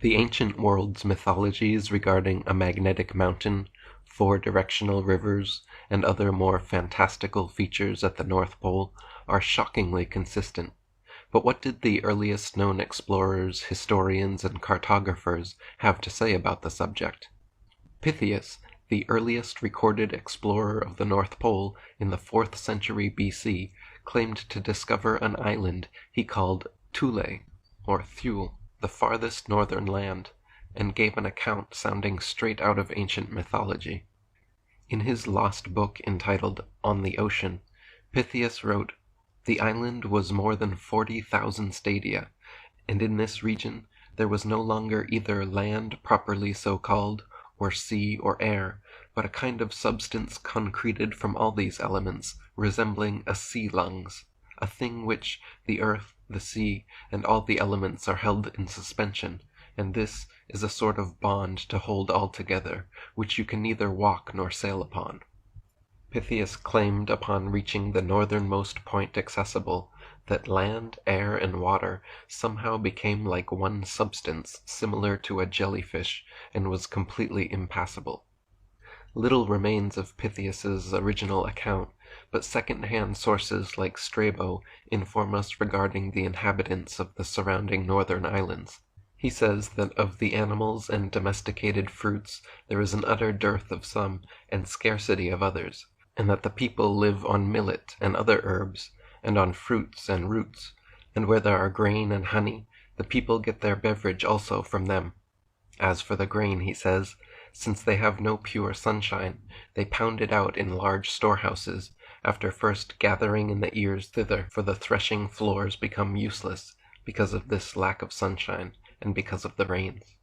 The ancient world's mythologies regarding a magnetic mountain, 4 directional rivers, and other more fantastical features at the North Pole are shockingly consistent. But what did the earliest known explorers, historians, and cartographers have to say about the subject? Pytheas, the earliest recorded explorer of the North Pole in the 4th century BC, claimed to discover an island he called Thule, or Thule, the farthest northern land, and gave an account sounding straight out of ancient mythology. In his lost book entitled On the Ocean, Pytheas wrote, "The island was more than 40,000 stadia, and in this region there was no longer either land properly so called, or sea or air, but a kind of substance concreted from all these elements, resembling a sea lungs, a thing which the earth, the sea, and all the elements are held in suspension, and this is a sort of bond to hold all together, which you can neither walk nor sail upon." Pytheas claimed upon reaching the northernmost point accessible, that land, air, and water somehow became like one substance similar to a jellyfish, and was completely impassable. Little remains of Pytheas's original account, but second-hand sources like Strabo inform us regarding the inhabitants of the surrounding northern islands. He says that of the animals and domesticated fruits there is an utter dearth of some, and scarcity of others, and that the people live on millet and other herbs, and on fruits and roots, and where there are grain and honey, the people get their beverage also from them. As for the grain, he says, since they have no pure sunshine, they pound it out in large storehouses, after first gathering in the ears thither, for the threshing floors become useless, because of this lack of sunshine, and because of the rains.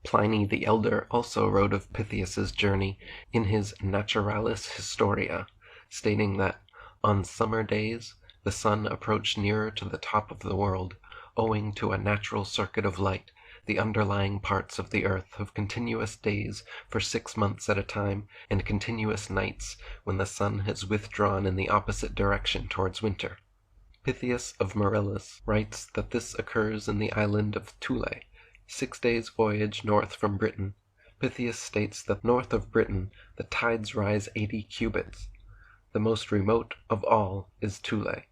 Pliny the Elder also wrote of Pytheas's journey in his Naturalis Historia, stating that, on summer days, the sun approached nearer to the top of the world, owing to a natural circuit of light, the underlying parts of the earth of continuous days for 6 months at a time, and continuous nights when the sun has withdrawn in the opposite direction towards winter. Pytheas of Marilus writes that this occurs in the island of Thule, 6 days' voyage north from Britain. Pytheas states that north of Britain the tides rise 80 cubits. The most remote of all is Thule,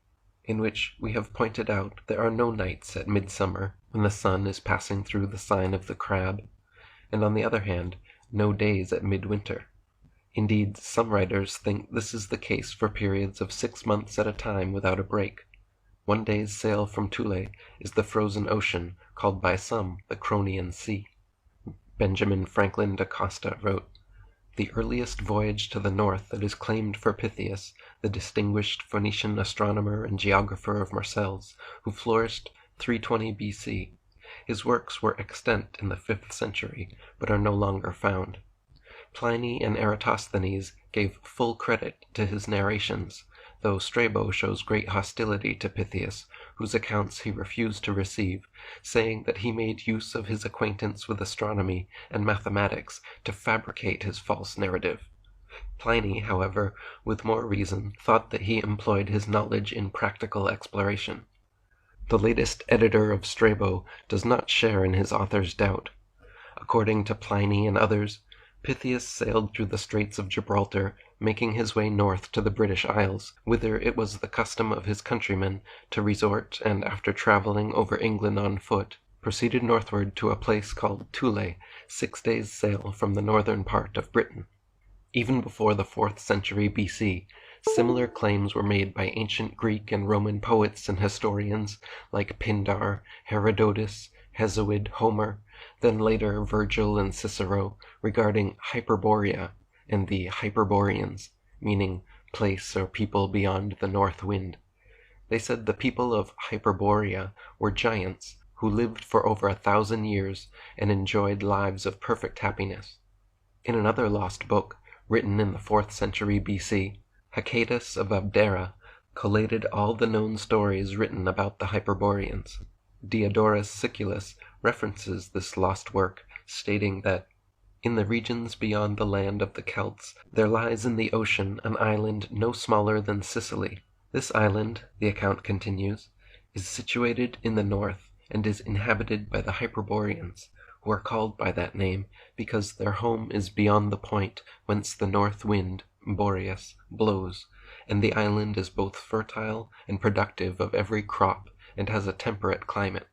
in which we have pointed out there are no nights at midsummer when the sun is passing through the sign of the Crab, and on the other hand no days at midwinter. Indeed, some writers think this is the case for periods of 6 months at a time without a break. 1 day's sail from Thule is the frozen ocean, called by some the Cronian Sea. Benjamin Franklin da Costa wrote, "The earliest voyage to the north that is claimed for Pytheas, the distinguished Phoenician astronomer and geographer of Marseilles, who flourished 320 B.C. His works were extant in the 5th century, but are no longer found. Pliny and Eratosthenes gave full credit to his narrations, though Strabo shows great hostility to Pytheas, whose accounts he refused to receive, saying that he made use of his acquaintance with astronomy and mathematics to fabricate his false narrative. Pliny, however, with more reason, thought that he employed his knowledge in practical exploration. The latest editor of Strabo does not share in his author's doubt. According to Pliny and others, Pytheas sailed through the Straits of Gibraltar, making his way north to the British Isles, whither it was the custom of his countrymen to resort, and after travelling over England on foot, proceeded northward to a place called Thule, 6 days' sail from the northern part of Britain. Even before the 4th century B.C., similar claims were made by ancient Greek and Roman poets and historians like Pindar, Herodotus, Hesiod, Homer, then later Virgil and Cicero, regarding Hyperborea and the Hyperboreans, meaning place or people beyond the north wind. They said the people of Hyperborea were giants who lived for over 1,000 years and enjoyed lives of perfect happiness. In another lost book, written in the 4th century B.C., Hecatus of Abdera collated all the known stories written about the Hyperboreans. Diodorus Siculus references this lost work, stating that, "In the regions beyond the land of the Celts there lies in the ocean an island no smaller than Sicily. This island," the account continues, "is situated in the north, and is inhabited by the Hyperboreans, who are called by that name because their home is beyond the point whence the north wind, Boreas, blows, and the island is both fertile and productive of every crop and has a temperate climate.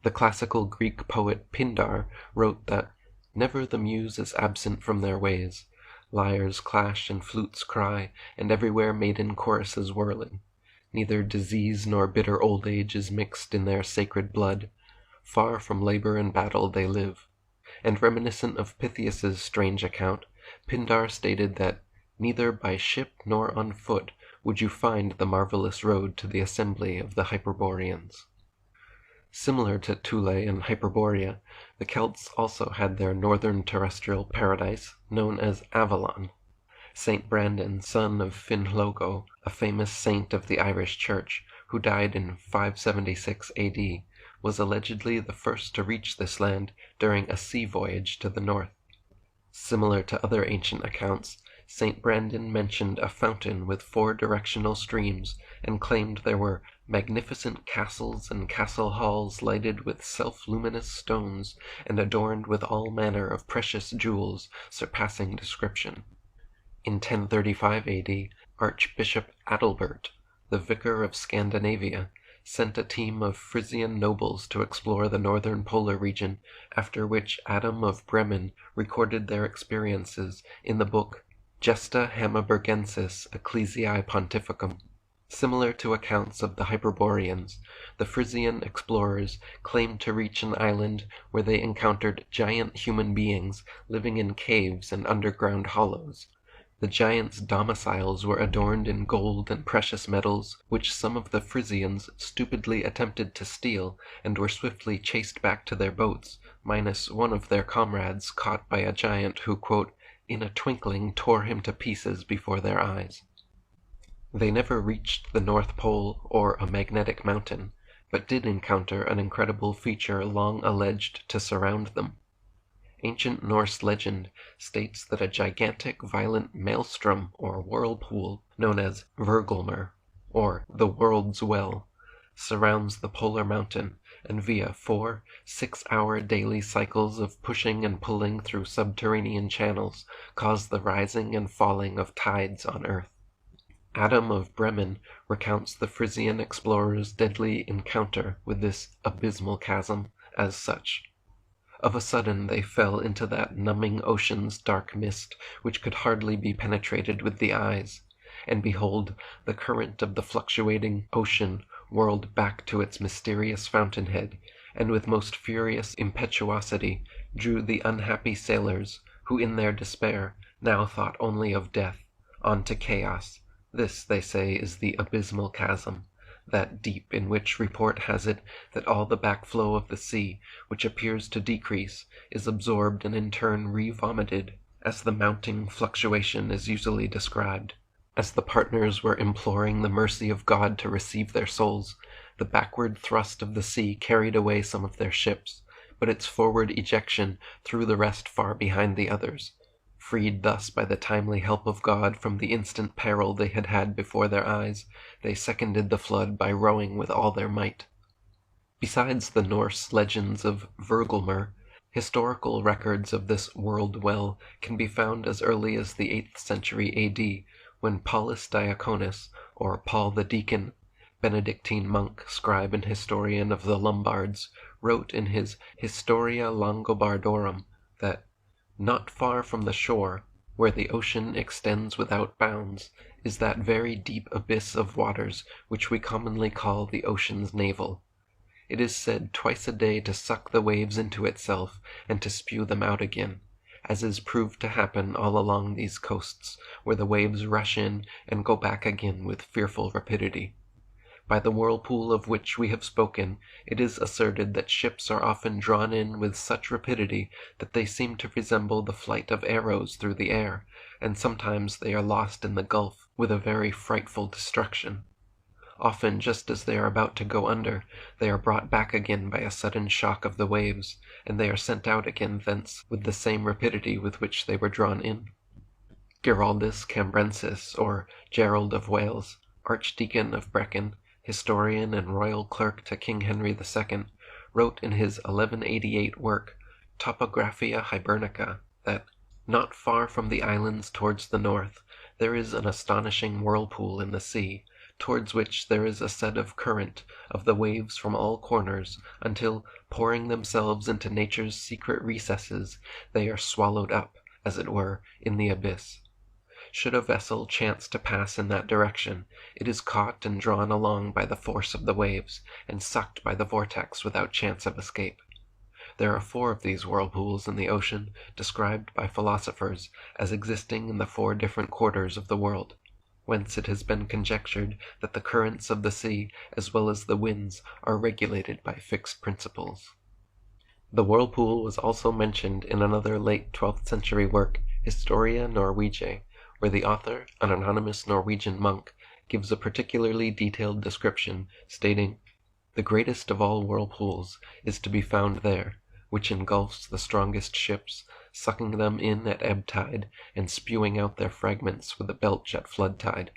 The classical Greek poet Pindar wrote that "never the muse is absent from their ways. Lyres clash and flutes cry, and everywhere maiden choruses whirling. Neither disease nor bitter old age is mixed in their sacred blood. Far from labor and battle they live." And reminiscent of Pythias's strange account, Pindar stated that "neither by ship nor on foot would you find the marvelous road to the assembly of the Hyperboreans." Similar to Thule and Hyperborea, the Celts also had their northern terrestrial paradise, known as Avalon. Saint Brandon, son of Finlogo, a famous saint of the Irish Church, who died in 576 A.D., was allegedly the first to reach this land during a sea voyage to the north. Similar to other ancient accounts, Saint Brandon mentioned a fountain with 4 directional streams, and claimed there were "magnificent castles and castle halls lighted with self-luminous stones, and adorned with all manner of precious jewels, surpassing description." In 1035 A.D., Archbishop Adalbert, the vicar of Scandinavia, sent a team of Frisian nobles to explore the northern polar region, after which Adam of Bremen recorded their experiences in the book Gesta Hammaburgensis Ecclesiae Pontificum. Similar to accounts of the Hyperboreans, the Frisian explorers claimed to reach an island where they encountered giant human beings living in caves and underground hollows. The giants' domiciles were adorned in gold and precious metals, which some of the Frisians stupidly attempted to steal, and were swiftly chased back to their boats, minus one of their comrades caught by a giant who, quote, "in a twinkling tore him to pieces before their eyes." They never reached the North Pole or a magnetic mountain, but did encounter an incredible feature long alleged to surround them. Ancient Norse legend states that a gigantic violent maelstrom or whirlpool, known as Virgulmer, or the World's Well, surrounds the polar mountain, and via 4 6-hour daily cycles of pushing and pulling through subterranean channels cause the rising and falling of tides on Earth. Adam of Bremen recounts the Frisian explorers' deadly encounter with this abysmal chasm as such. Of a sudden they fell into that numbing ocean's dark mist which could hardly be penetrated with the eyes, and behold, the current of the fluctuating ocean whirled back to its mysterious fountainhead, and with most furious impetuosity drew the unhappy sailors, who in their despair now thought only of death, on to chaos. This, they say, is the abysmal chasm, that deep in which report has it that all the backflow of the sea, which appears to decrease, is absorbed and in turn re-vomited, as the mounting fluctuation is usually described. As the partners were imploring the mercy of God to receive their souls, the backward thrust of the sea carried away some of their ships, but its forward ejection threw the rest far behind the others. Freed thus by the timely help of God from the instant peril they had had before their eyes, they seconded the flood by rowing with all their might. Besides the Norse legends of Virgulmer, historical records of this world well can be found as early as the 8th century A.D., when Paulus Diaconus, or Paul the Deacon, Benedictine monk, scribe and historian of the Lombards, wrote in his Historia Langobardorum that "not far from the shore, where the ocean extends without bounds, is that very deep abyss of waters which we commonly call the ocean's navel. It is said twice a day to suck the waves into itself, and to spew them out again, as is proved to happen all along these coasts, where the waves rush in and go back again with fearful rapidity. By the whirlpool of which we have spoken, it is asserted that ships are often drawn in with such rapidity that they seem to resemble the flight of arrows through the air, and sometimes they are lost in the gulf with a very frightful destruction. Often, just as they are about to go under, they are brought back again by a sudden shock of the waves, and they are sent out again thence with the same rapidity with which they were drawn in. Giraldus Cambrensis, or Gerald of Wales, Archdeacon of Brecon, historian and royal clerk to King Henry II, wrote in his 1188 work, Topographia Hibernica, that, not far from the islands towards the north, there is an astonishing whirlpool in the sea, towards which there is a set of current of the waves from all corners, until, pouring themselves into nature's secret recesses, they are swallowed up, as it were, in the abyss. Should a vessel chance to pass in that direction, it is caught and drawn along by the force of the waves, and sucked by the vortex without chance of escape. There are 4 of these whirlpools in the ocean, described by philosophers as existing in the 4 different quarters of the world, whence it has been conjectured that the currents of the sea as well as the winds are regulated by fixed principles. The whirlpool was also mentioned in another late 12th century work, Historia Norwegiae, where the author, an anonymous Norwegian monk, gives a particularly detailed description, stating, "The greatest of all whirlpools is to be found there, which engulfs the strongest ships, sucking them in at ebb tide, and spewing out their fragments with a belch at flood tide.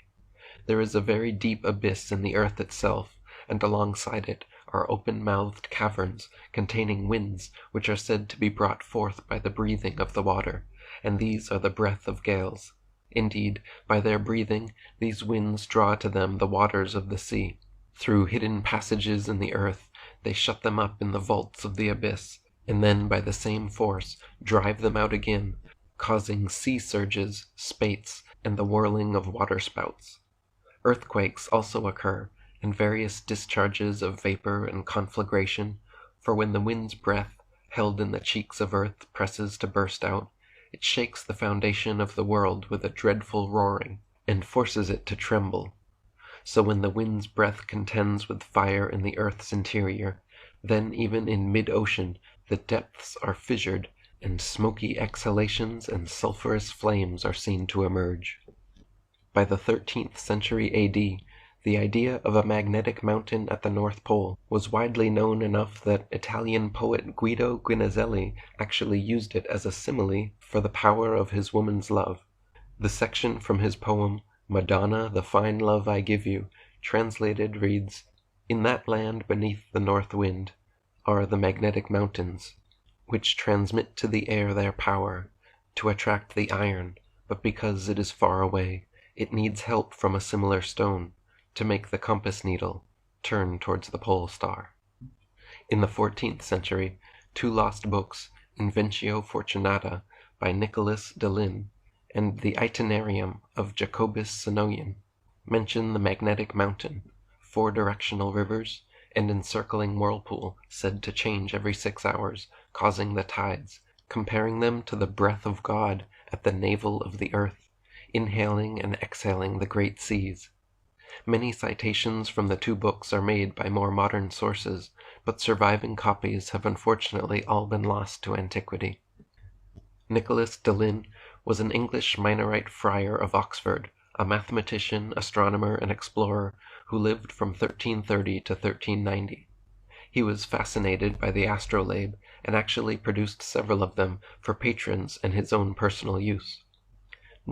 There is a very deep abyss in the earth itself, and alongside it are open-mouthed caverns containing winds which are said to be brought forth by the breathing of the water, and these are the breath of gales. Indeed, by their breathing, these winds draw to them the waters of the sea. Through hidden passages in the earth, they shut them up in the vaults of the abyss, and then by the same force drive them out again, causing sea surges, spates, and the whirling of waterspouts. Earthquakes also occur, and various discharges of vapor and conflagration, for when the wind's breath, held in the cheeks of earth, presses to burst out, it shakes the foundation of the world with a dreadful roaring, and forces it to tremble. So when the wind's breath contends with fire in the earth's interior, then even in mid-ocean the depths are fissured, and smoky exhalations and sulphurous flames are seen to emerge." By the 13th century A.D., the idea of a magnetic mountain at the North Pole was widely known enough that Italian poet Guido Guinizelli actually used it as a simile for the power of his woman's love. The section from his poem, "Madonna, the fine love I give you," translated reads, "In that land beneath the north wind are the magnetic mountains, which transmit to the air their power to attract the iron, but because it is far away, it needs help from a similar stone to make the compass needle turn towards the pole star." In the 14th century, 2 lost books, Inventio Fortunata by Nicholas de Lin and the Itinerarium of Jacobus Senoyen, mention the magnetic mountain, 4 directional rivers, and encircling whirlpool said to change every 6 hours, causing the tides, comparing them to the breath of God at the navel of the earth, inhaling and exhaling the great seas. Many citations from the 2 books are made by more modern sources, but surviving copies have unfortunately all been lost to antiquity. Nicholas de Lin was an English Minorite friar of Oxford, a mathematician, astronomer, and explorer who lived from 1330 to 1390. He was fascinated by the astrolabe and actually produced several of them for patrons and his own personal use.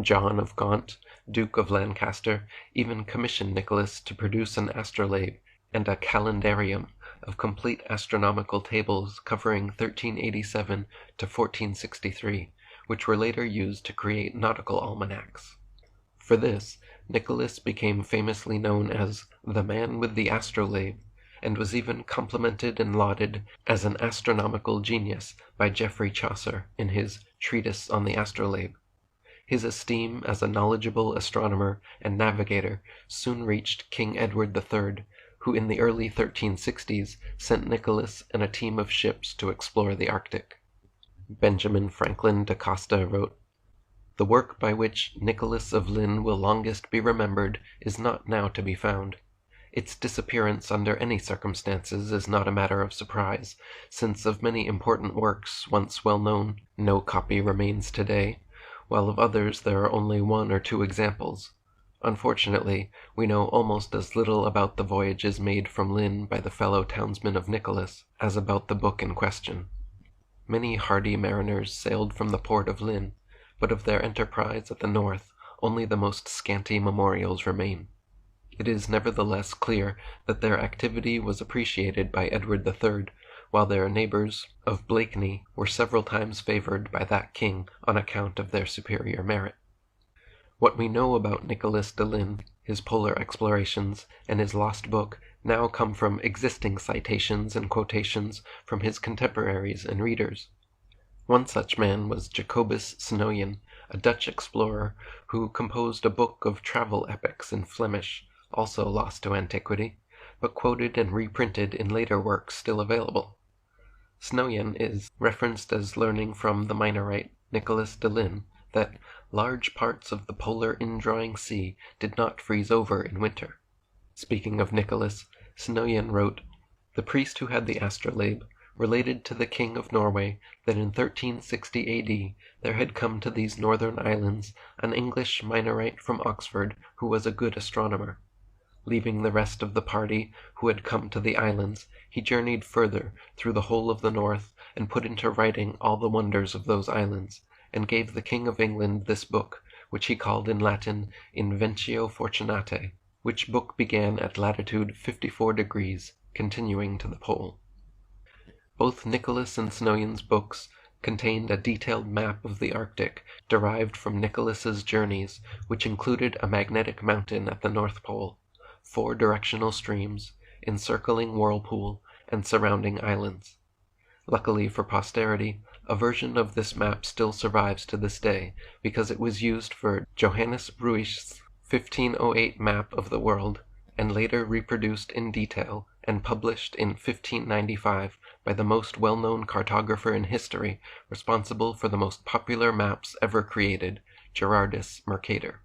John of Gaunt, Duke of Lancaster, even commissioned Nicholas to produce an astrolabe and a calendarium of complete astronomical tables covering 1387 to 1463, which were later used to create nautical almanacs. For this, Nicholas became famously known as the man with the astrolabe, and was even complimented and lauded as an astronomical genius by Geoffrey Chaucer in his Treatise on the Astrolabe. His esteem as a knowledgeable astronomer and navigator soon reached King Edward III, who in the early 1360s sent Nicholas and a team of ships to explore the Arctic. Benjamin Franklin da Costa wrote, "The work by which Nicholas of Lynn will longest be remembered is not now to be found. Its disappearance under any circumstances is not a matter of surprise, since of many important works once well known no copy remains today, while of others there are only 1 or 2 examples. Unfortunately, we know almost as little about the voyages made from Lynn by the fellow townsmen of Nicholas as about the book in question. Many hardy mariners sailed from the port of Lynn, but of their enterprise at the north only the most scanty memorials remain. It is nevertheless clear that their activity was appreciated by Edward III, while their neighbors of Blakeney were several times favored by that king on account of their superior merit. What we know about Nicholas de Lin, his polar explorations, and his lost book now come from existing citations and quotations from his contemporaries and readers. One such man was Jacobus Snoyen, a Dutch explorer who composed a book of travel epics in Flemish, also lost to antiquity, but quoted and reprinted in later works still available. Snoyen is referenced as learning from the Minorite Nicholas de Lin that large parts of the polar indrawing sea did not freeze over in winter. Speaking of Nicholas, Snoyen wrote, "The priest who had the astrolabe related to the king of Norway that in 1360 A.D. there had come to these northern islands an English Minorite from Oxford who was a good astronomer. Leaving the rest of the party who had come to the islands, he journeyed further through the whole of the north, and put into writing all the wonders of those islands, and gave the King of England this book, which he called in Latin Inventio Fortunatae, which book began at latitude 54 degrees, continuing to the pole." Both Nicholas and Snoyen's books contained a detailed map of the Arctic derived from Nicholas's journeys, which included a magnetic mountain at the North Pole, 4 directional streams, encircling whirlpool, and surrounding islands. Luckily for posterity, a version of this map still survives to this day, because it was used for Johannes Ruij's 1508 map of the world, and later reproduced in detail and published in 1595 by the most well-known cartographer in history, responsible for the most popular maps ever created, Gerardus Mercator.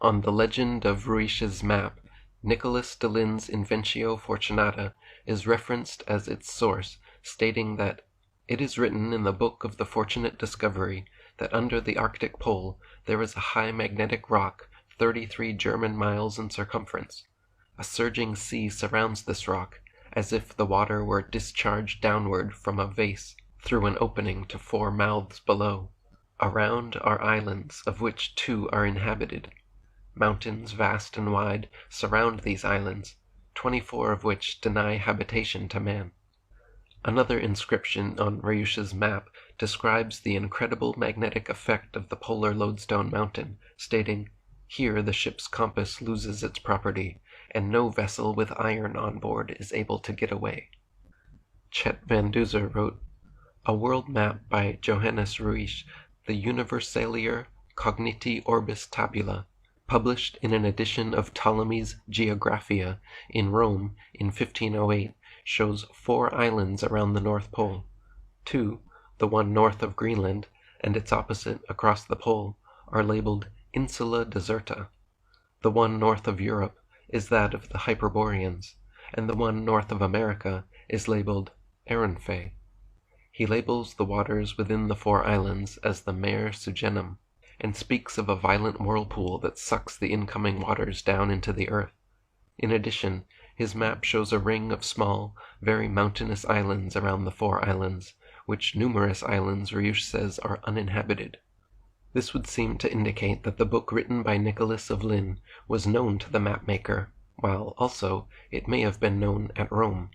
On the legend of Ruij's map, Nicholas de Lin's Inventio Fortunata is referenced as its source, stating that "it is written in the book of the fortunate discovery that under the Arctic pole there is a high magnetic rock 33 German miles in circumference. A surging sea surrounds this rock, as if the water were discharged downward from a vase through an opening to 4 mouths below. Around are islands, of which 2 are inhabited. Mountains vast and wide surround these islands, 24 of which deny habitation to man." Another inscription on Ruij's map describes the incredible magnetic effect of the polar lodestone mountain, stating, "Here the ship's compass loses its property, and no vessel with iron on board is able to get away." Chet van Duzer wrote, "A world map by Johannes Ruij, the Universalior Cogniti Orbis Tabula, published in an edition of Ptolemy's Geographia in Rome in 1508, shows 4 islands around the North Pole. 2, the one north of Greenland, and its opposite across the pole, are labeled Insula Deserta. The one north of Europe is that of the Hyperboreans, and the one north of America is labeled Aranfe. He labels the waters within the 4 islands as the Mare Sugenum, and speaks of a violent whirlpool that sucks the incoming waters down into the earth. In addition, his map shows a ring of small, very mountainous islands around the 4 islands, which numerous islands Ruij says are uninhabited. This would seem to indicate that the book written by Nicholas of Lin was known to the mapmaker, while also it may have been known at Rome.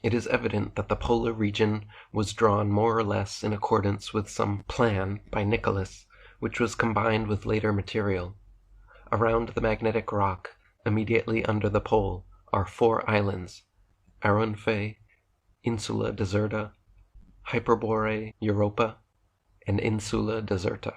It is evident that the polar region was drawn more or less in accordance with some plan by Nicholas, which was combined with later material. Around the magnetic rock, immediately under the pole, are 4 islands, Aranfe, Insula Deserta, Hyperbore Europa, and Insula Deserta.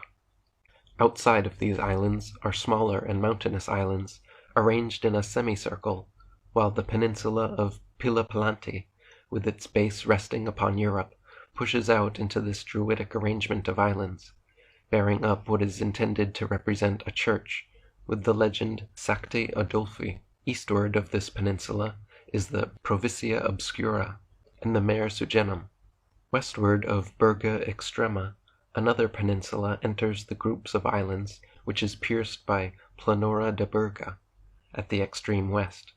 Outside of these islands are smaller and mountainous islands, arranged in a semicircle, while the peninsula of Pilapalanti, with its base resting upon Europe, pushes out into this druidic arrangement of islands, bearing up what is intended to represent a church, with the legend Sancti Adolphi. Eastward of this peninsula is the Provincia Obscura and the Mare Sugenum. Westward of Berga Extrema, another peninsula enters the groups of islands, which is pierced by Planura de Berga at the extreme west.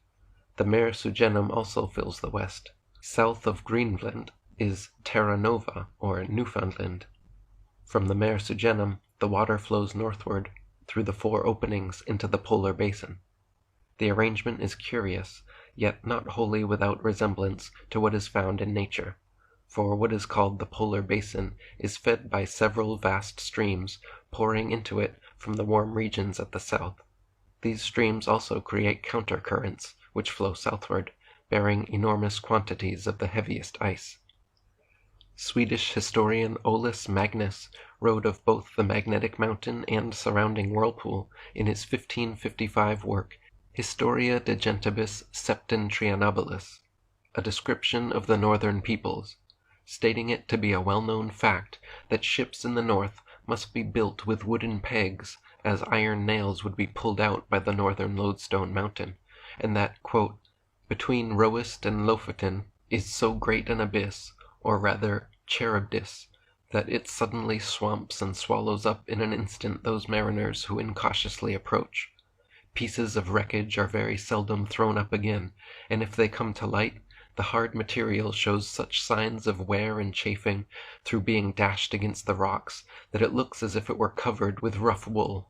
The Mare Sugenum also fills the west. South of Greenland is Terra Nova, or Newfoundland. From the Mare Sugenum, the water flows northward through the 4 openings into the polar basin. The arrangement is curious, yet not wholly without resemblance to what is found in nature, for what is called the polar basin is fed by several vast streams pouring into it from the warm regions at the south. These streams also create counter-currents, which flow southward, bearing enormous quantities of the heaviest ice. Swedish historian Olaus Magnus wrote of both the magnetic mountain and surrounding whirlpool in his 1555 work Historia de Gentibus Septentrionabilis, a description of the northern peoples, stating it to be a well-known fact that ships in the north must be built with wooden pegs, as iron nails would be pulled out by the northern lodestone mountain, and that, quote, between Roest and Lofoten is so great an abyss, or rather Charybdis, that it suddenly swamps and swallows up in an instant those mariners who incautiously approach. Pieces of wreckage are very seldom thrown up again, and if they come to light, the hard material shows such signs of wear and chafing through being dashed against the rocks that it looks as if it were covered with rough wool.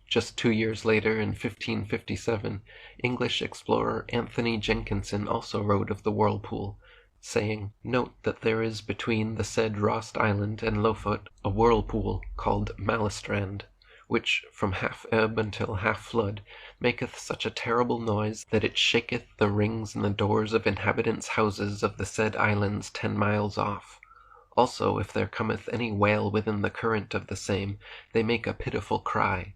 Just 2 years later, in 1557, English explorer Anthony Jenkinson also wrote of the whirlpool, saying, "Note that there is between the said Rost Island and Lofot a whirlpool called Mallestrand, which from half ebb until half flood maketh such a terrible noise that it shaketh the rings and the doors of inhabitants' houses of the said islands 10 miles off. Also if there cometh any whale within the current of the same, they make a pitiful cry.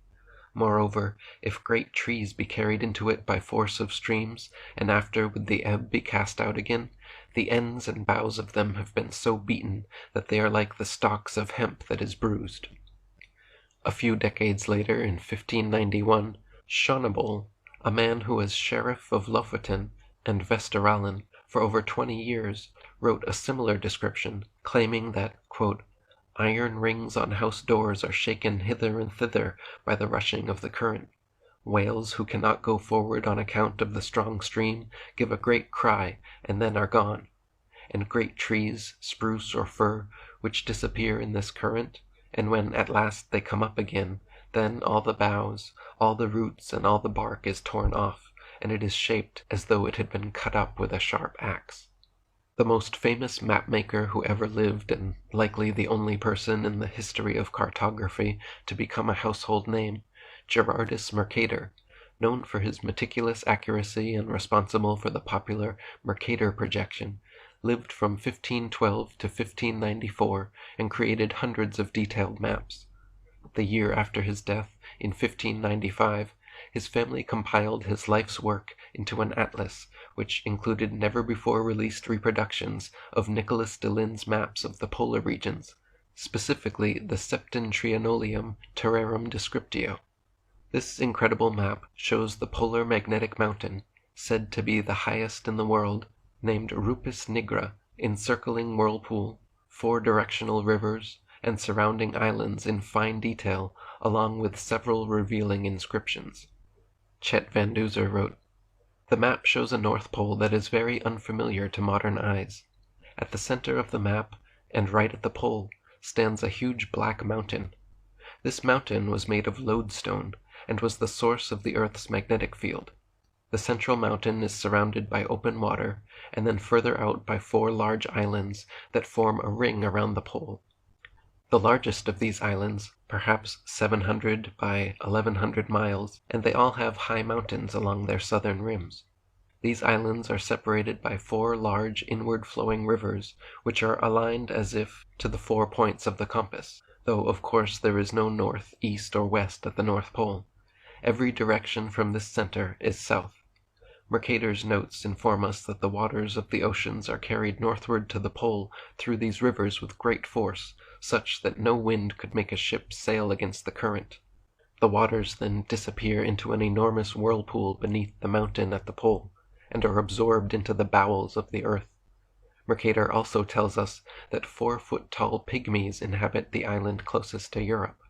Moreover, if great trees be carried into it by force of streams, and after with the ebb be cast out again, the ends and boughs of them have been so beaten that they are like the stalks of hemp that is bruised." A few decades later, in 1591, Schonebold, a man who was sheriff of Lofoten and Vesteralen for over 20 years, wrote a similar description, claiming that, quote, iron rings on house doors are shaken hither and thither by the rushing of the current. Whales who cannot go forward on account of the strong stream give a great cry and then are gone. And great trees, spruce or fir, which disappear in this current, and when at last they come up again, then all the boughs, all the roots, and all the bark is torn off, and it is shaped as though it had been cut up with a sharp axe. The most famous map-maker who ever lived, and likely the only person in the history of cartography to become a household name, Gerardus Mercator, known for his meticulous accuracy and responsible for the popular Mercator projection, lived from 1512 to 1594 and created hundreds of detailed maps. The year after his death, in 1595, his family compiled his life's work into an atlas, which included never-before-released reproductions of Nicholas Delisle's maps of the polar regions, specifically the Septentrionalium Terrarum Descriptio. This incredible map shows the polar magnetic mountain, said to be the highest in the world, named Rupes Nigra, encircling whirlpool, 4 directional rivers, and surrounding islands in fine detail, along with several revealing inscriptions. Chet Van Duzer wrote, "The map shows a North Pole that is very unfamiliar to modern eyes. At the center of the map, and right at the pole, stands a huge black mountain. This mountain was made of lodestone, and was the source of the Earth's magnetic field. The central mountain is surrounded by open water, and then further out by 4 large islands that form a ring around the pole. The largest of these islands, perhaps 700 by 1100 miles, and they all have high mountains along their southern rims. These islands are separated by 4 large inward-flowing rivers, which are aligned as if to the 4 points of the compass, though of course there is no north, east, or west at the North Pole. Every direction from this center is south. Mercator's notes inform us that the waters of the oceans are carried northward to the pole through these rivers with great force, such that no wind could make a ship sail against the current. The waters then disappear into an enormous whirlpool beneath the mountain at the pole, and are absorbed into the bowels of the earth. Mercator also tells us that 4-foot-tall pygmies inhabit the island closest to Europe."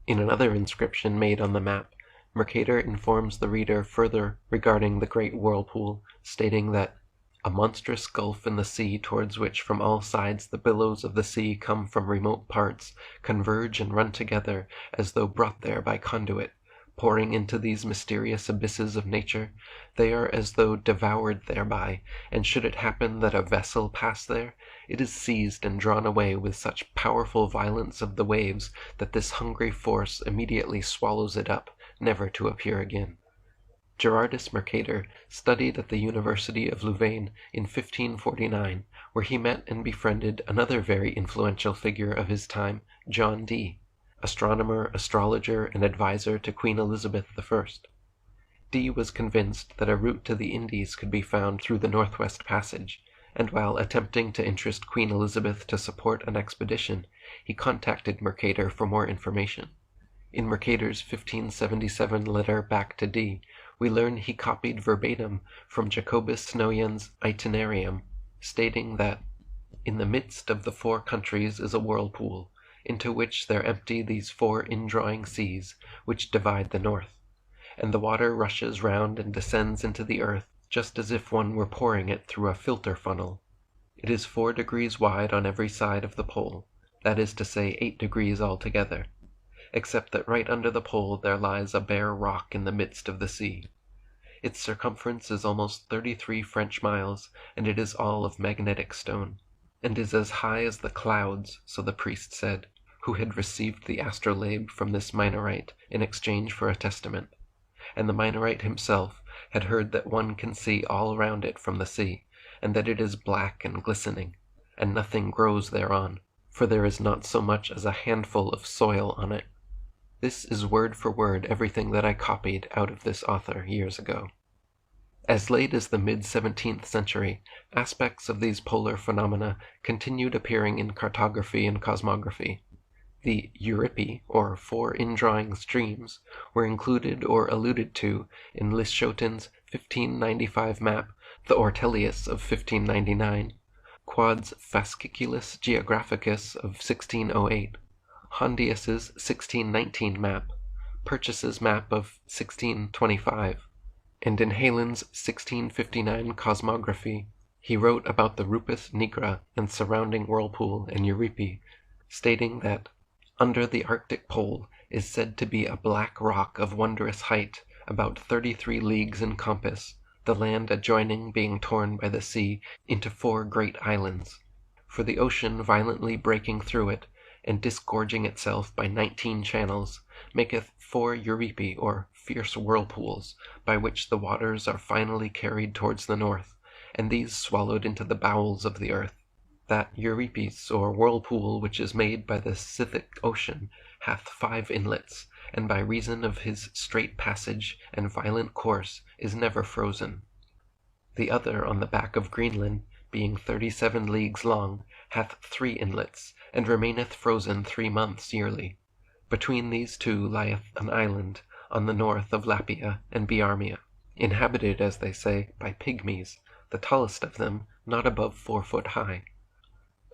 In another inscription made on the map, Mercator informs the reader further regarding the great whirlpool, stating that "a monstrous gulf in the sea towards which from all sides the billows of the sea come from remote parts, converge and run together as though brought there by conduit, pouring into these mysterious abysses of nature, they are as though devoured thereby, and should it happen that a vessel pass there, it is seized and drawn away with such powerful violence of the waves that this hungry force immediately swallows it up, never to appear again. Gerardus Mercator studied at the University of Louvain in 1549, where he met and befriended another very influential figure of his time, John Dee, astronomer, astrologer, and adviser to Queen Elizabeth I. Dee was convinced that a route to the Indies could be found through the Northwest Passage, and while attempting to interest Queen Elizabeth to support an expedition, he contacted Mercator for more information. In Mercator's 1577 letter back to Dee, we learn he copied verbatim from Jacobus Snoyen's Itinerarium, stating that in the midst of the 4 countries is a whirlpool, into which there empty these 4 indrawing seas, which divide the north, and the water rushes round and descends into the earth, just as if one were pouring it through a filter funnel. It is 4 degrees wide on every side of the pole, that is to say 8 degrees altogether, except that right under the pole there lies a bare rock in the midst of the sea. Its circumference is almost 33 French miles, and it is all of magnetic stone, and is as high as the clouds, so the priest said, who had received the astrolabe from this Minorite in exchange for a testament, and the Minorite himself had heard that one can see all around it from the sea, and that it is black and glistening, and nothing grows thereon, for there is not so much as a handful of soil on it. This is word for word everything that I copied out of this author years ago. As late as the mid-17th century, aspects of these polar phenomena continued appearing in cartography and cosmography. The Euripi, or 4 indrawing streams, were included or alluded to in Lischoten's 1595 map, the Ortelius of 1599, Quad's Fasciculus Geographicus of 1608, Hondius's 1619 map, Purchas's map of 1625, and in Heylon's 1659 cosmography he wrote about the Rupus nigra and surrounding whirlpool and Euripi, stating that under the Arctic pole is said to be a black rock of wondrous height, about 33 leagues in compass, the land adjoining being torn by the sea into 4 great islands. For the ocean violently breaking through it, and disgorging itself by 19 channels, maketh 4 Euripi, or fierce whirlpools, by which the waters are finally carried towards the north, and these swallowed into the bowels of the earth. That Euripis, or whirlpool, which is made by the Scythic Ocean, hath 5 inlets, and by reason of his straight passage and violent course is never frozen. The other on the back of Greenland, being 37 leagues long, hath 3 inlets, and remaineth frozen 3 months yearly. Between these 2 lieth an island, on the north of Lapia and Biarmia, inhabited, as they say, by pygmies, the tallest of them not above 4 foot high.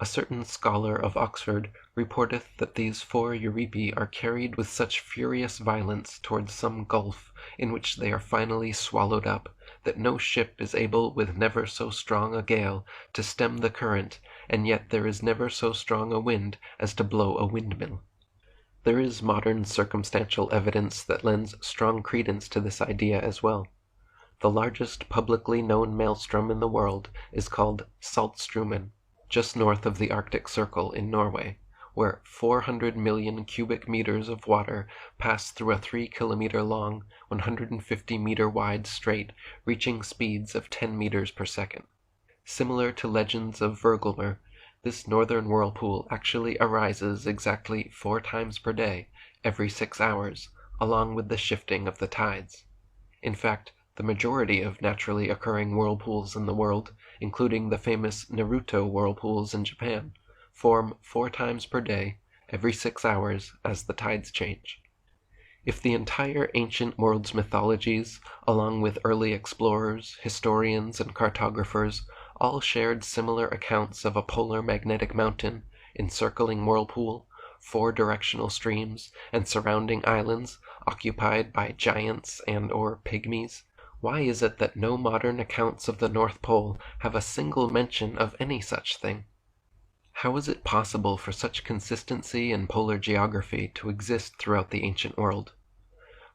A certain scholar of Oxford reporteth that these 4 Euripi are carried with such furious violence towards some gulf, in which they are finally swallowed up, that no ship is able with never so strong a gale to stem the current, and yet there is never so strong a wind as to blow a windmill. There is modern circumstantial evidence that lends strong credence to this idea as well. The largest publicly known maelstrom in the world is called Saltstraumen, just north of the Arctic Circle in Norway, where 400 million cubic meters of water pass through a 3-kilometer long, 150-meter wide strait, reaching speeds of 10 meters per second. Similar to legends of Vergelmer, this northern whirlpool actually arises exactly 4 times per day, every 6 hours, along with the shifting of the tides. In fact, the majority of naturally occurring whirlpools in the world, including the famous Naruto whirlpools in Japan, form 4 times per day, every 6 hours, as the tides change. If the entire ancient world's mythologies, along with early explorers, historians, and cartographers, all shared similar accounts of a polar magnetic mountain, encircling whirlpool, 4 directional streams, and surrounding islands occupied by giants and/or pygmies, why is it that no modern accounts of the North Pole have a single mention of any such thing? How is it possible for such consistency in polar geography to exist throughout the ancient world?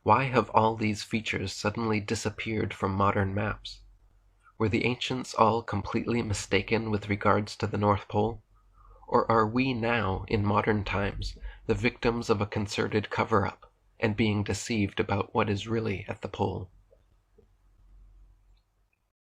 Why have all these features suddenly disappeared from modern maps? Were the ancients all completely mistaken with regards to the North Pole? Or are we now, in modern times, the victims of a concerted cover-up, and being deceived about what is really at the pole?